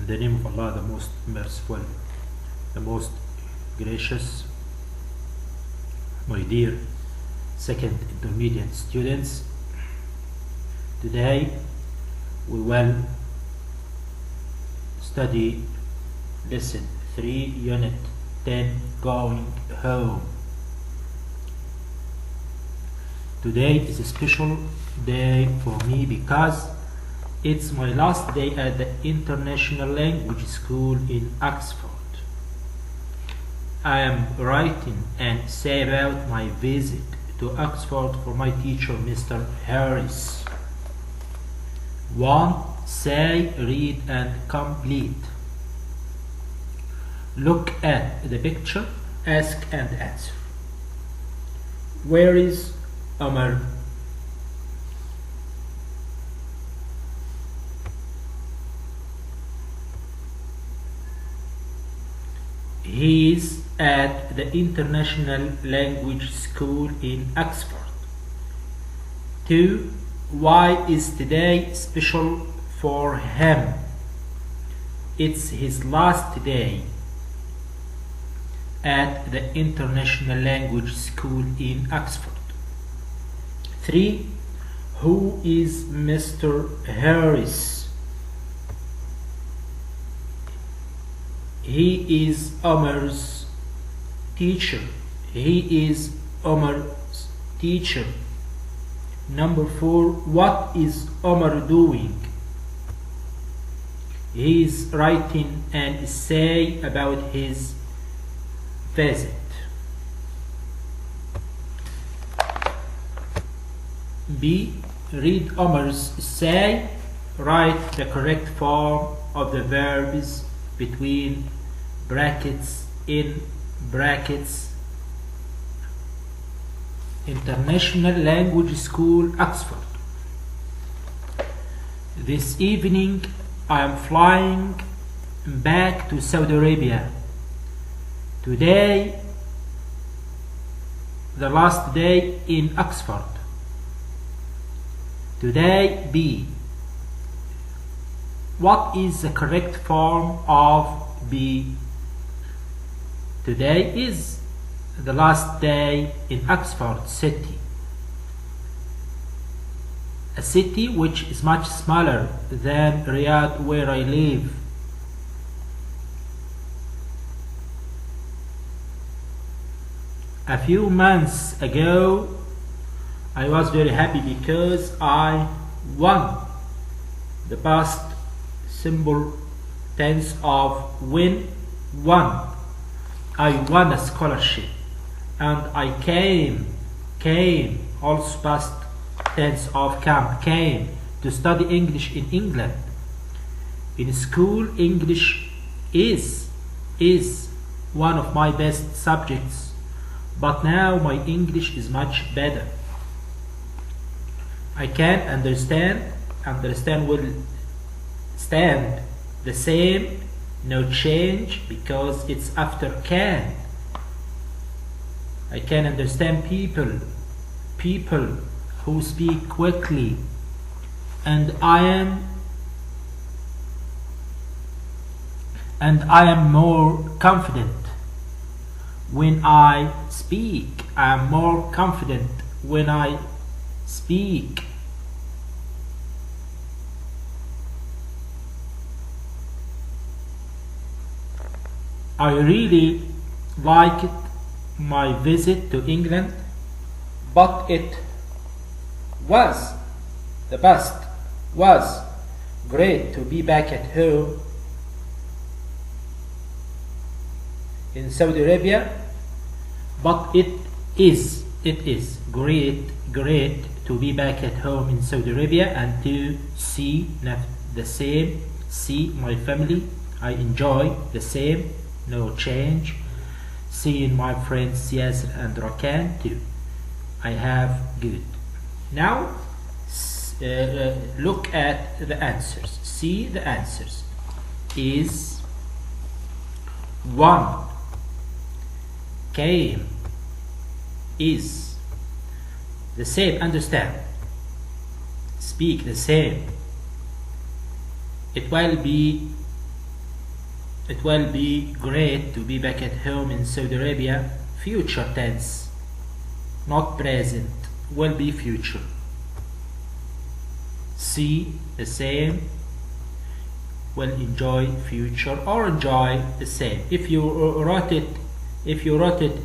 the name of Allah, the most merciful, the most gracious. My dear second intermediate students, today we will study lesson 3, unit 10, going home. Today is a special day for me because it's my last day at the International Language School in Oxford. I am writing an essay about my visit to Oxford for my teacher, Mr. Harris. 1. Say, read and complete. Look at the picture, ask and answer. Where is Omar? He is at the International Language School in Oxford. 2. Why is today special for him? It's his last day at the International Language School in Oxford. 3. Who is Mr. Harris? He is Omar's teacher. He is Omar's teacher. Number 4. What is Omar doing? He is writing an essay about his visit. B. Read Omar's essay. Write the correct form of the verbs between brackets, in brackets. International Language School, Oxford. This evening I am flying back to Saudi Arabia. Today, the last day in Oxford. Today, B. What is the correct form of B? Today is the last day in Oxford city. A city which is much smaller than Riyadh where I live. A few months ago I was very happy because I won the past simple tense of win, won. I won a scholarship and I came also past tense of came to study English in England. In school, English is one of my best subjects, but now my English is much better. I can understand will stand the same, no change, because it's after can. I can understand people who speak quickly, and I am more confident when I speak. I am more confident when I speak. I really liked my visit to England, but it was great to be back at home in Saudi Arabia, but it is great to be back at home in Saudi Arabia and to see my family. I enjoy the same, no change. Seeing my friends Yasser and Rakan too. I have good. Now look at the answers. See the answers. Is 1. Came is the same. Understand. Speak the same. It will be it will be great to be back at home in Saudi Arabia. Future tense, not present, will be future. C, the same, will enjoy future, or enjoy the same. If you wrote it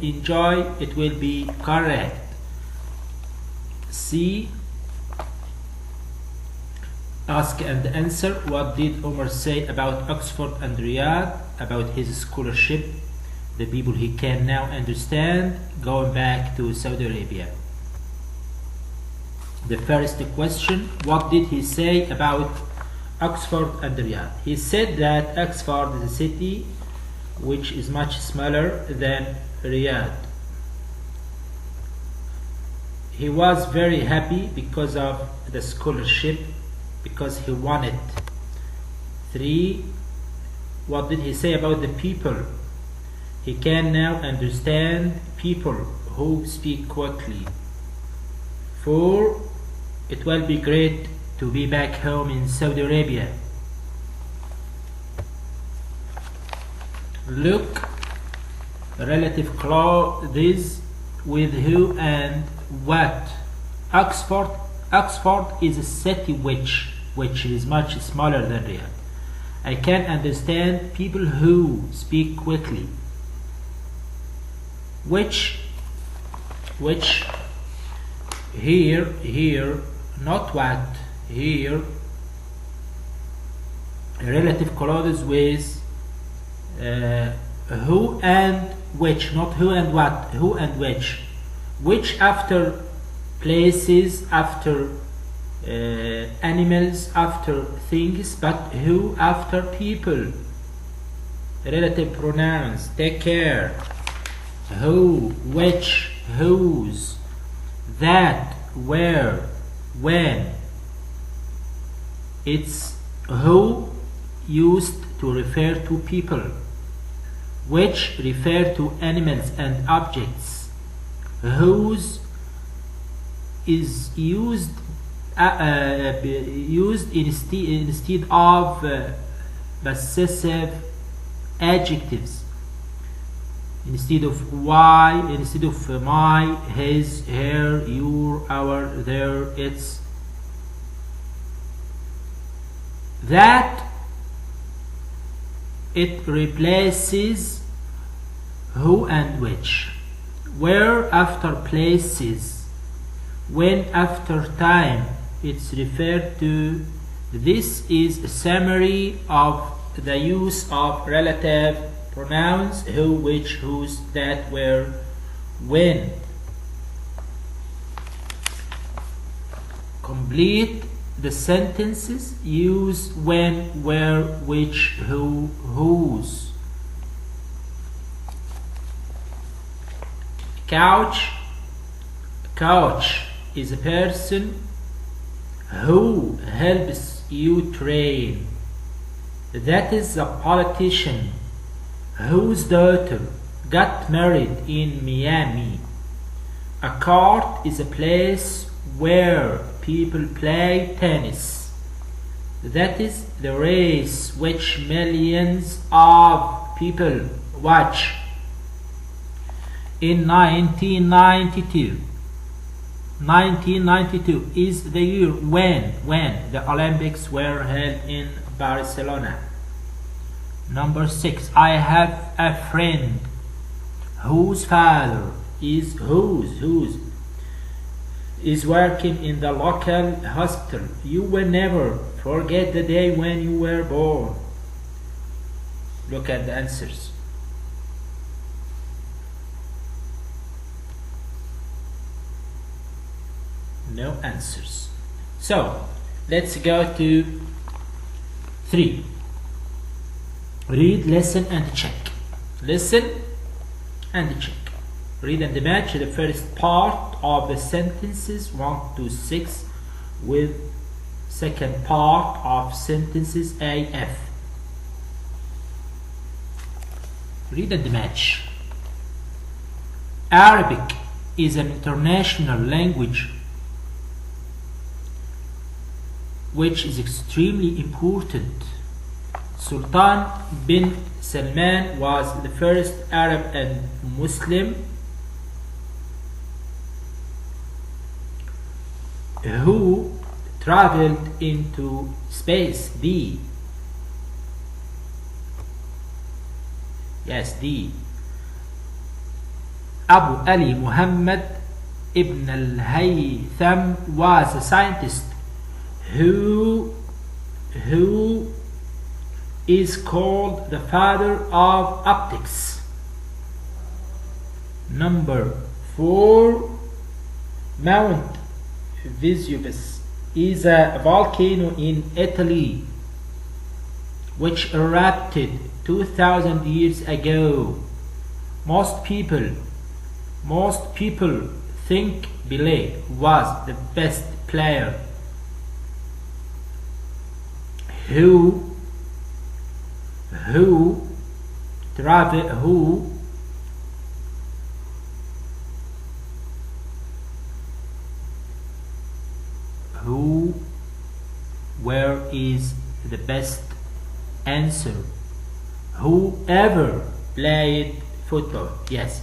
enjoy, it will be correct. C, ask and answer. What did Omar say about Oxford and Riyadh, about his scholarship, the people he can now understand going back to Saudi Arabia? The first question, what did he say about Oxford and Riyadh? He said that Oxford is a city which is much smaller than Riyadh. He was very happy because of the scholarship, because he won it. 3, what did he say about the people? He can now understand people who speak quickly. 4, it will be great to be back home in Saudi Arabia. Look, relative clauses with who and what. Oxford is a city which is much smaller than Riyadh. I can understand people who speak quickly. Which here, not what, here, relative clauses with who and which, not who and what, who and which. Which after places, after animals, after things, but who after people. Relative pronouns, take care. Who, which, whose, that, where, when. It's who used to refer to people, which refer to animals and objects, whose is used instead of possessive adjectives, instead of why, instead of my, his, her, your, our, their, its. That it replaces who and which. Where after places. When after time. It's referred to. This is a summary of the use of relative pronouns who, which, whose, that, where, when. Complete the sentences. Use when, where, which, who, whose. Couch is a person who helps you train. That is a politician whose daughter got married in Miami. A court is a place where people play tennis. That is the race which millions of people watch. In 1992 is the year when the Olympics were held in Barcelona. Number 6, I have a friend whose father is working in the local hospital. You will never forget the day when you were born. Look at the answers. No answers. So let's go to 3. Read, listen and check. Listen and check. Read and match the first part of the sentences 1 to 6 with second part of sentences A, F. Read and match. Arabic is an international language which is extremely important. Sultan bin Salman was the first Arab and Muslim who traveled into space. D. Yes, D. Abu Ali Muhammad ibn al-Haytham was a scientist who is called the father of optics. Number 4. Mount Vesuvius is a volcano in Italy which erupted 2000 years ago. Most people think Pelé was the best player who where is the best answer? Whoever played football. Yes.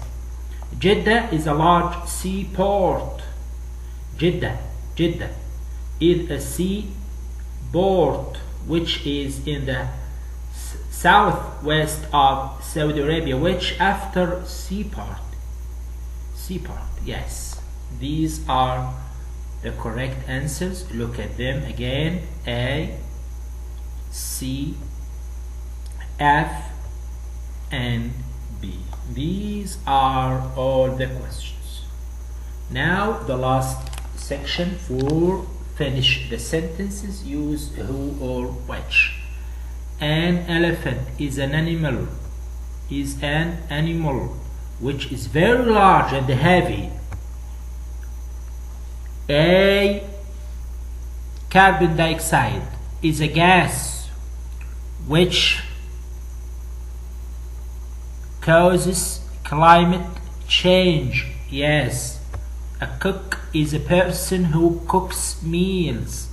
Jeddah is a large seaport. Jeddah is a seaport which is in the southwest of Saudi Arabia. Which after seaport? Yes. These are the correct answers. Look at them again. A, C, F, and B. These are all the questions. Now the last section for finish the sentences. Use who or which. An elephant is an animal which is very large and heavy. A. Carbon dioxide is a gas which causes climate change. Yes. A cook is a person who cooks meals.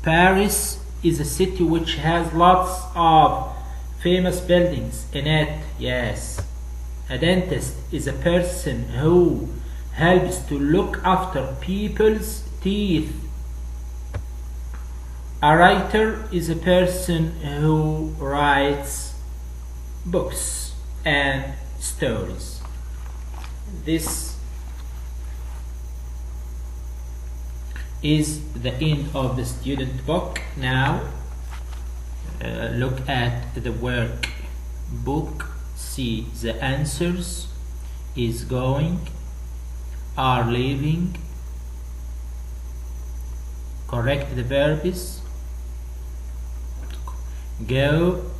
Paris is a city which has lots of famous buildings in it. Yes. A dentist is a person who helps to look after people's teeth. A writer is a person who writes books and stories. This is the end of the student book. Now look at the work book. See the answers. Is going, are leaving. Correct the verbs. Go,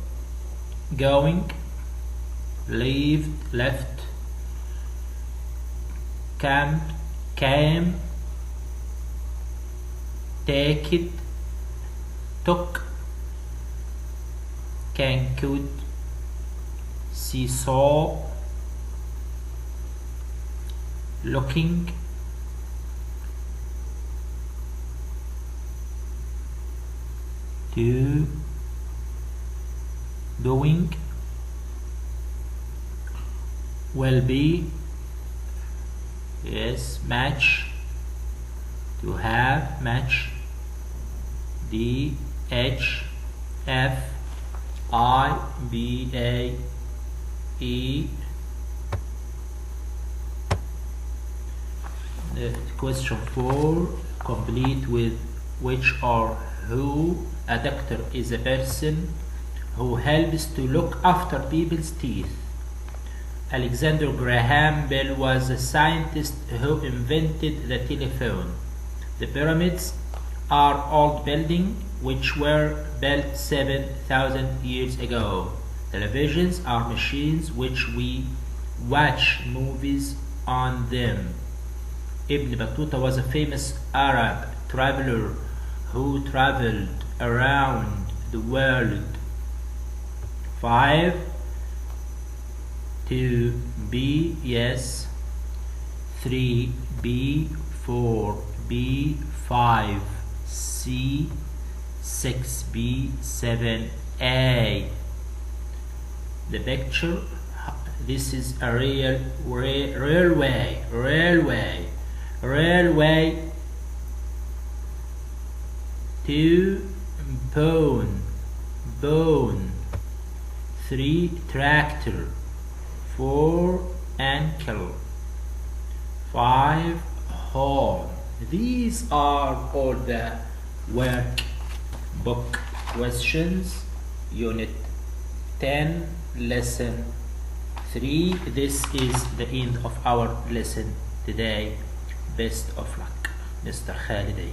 going. Leave, left. Camp, came. Take it, took. Can, could. Seesaw. Looking. Do, doing. Will be. Yes. Match. To have, match. D, H, F, I, B, A, E. Question 4. Complete with which or who. A doctor is a person who helps to look after people's teeth. Alexander Graham Bell was a scientist who invented the telephone. The pyramids are old buildings which were built 7,000 years ago. Televisions are machines which we watch movies on them. Ibn Battuta was a famous Arab traveler who traveled around the world. 5. To B, yes. 3B, 4B, 5C, 6B, 7 A. The picture, this is a railway. Two, bone. Three, tractor. Four, ankle. Five, horn. These are all the workbook questions, Unit 10, Lesson 3. This is the end of our lesson today. Best of luck, Mr. Khalid.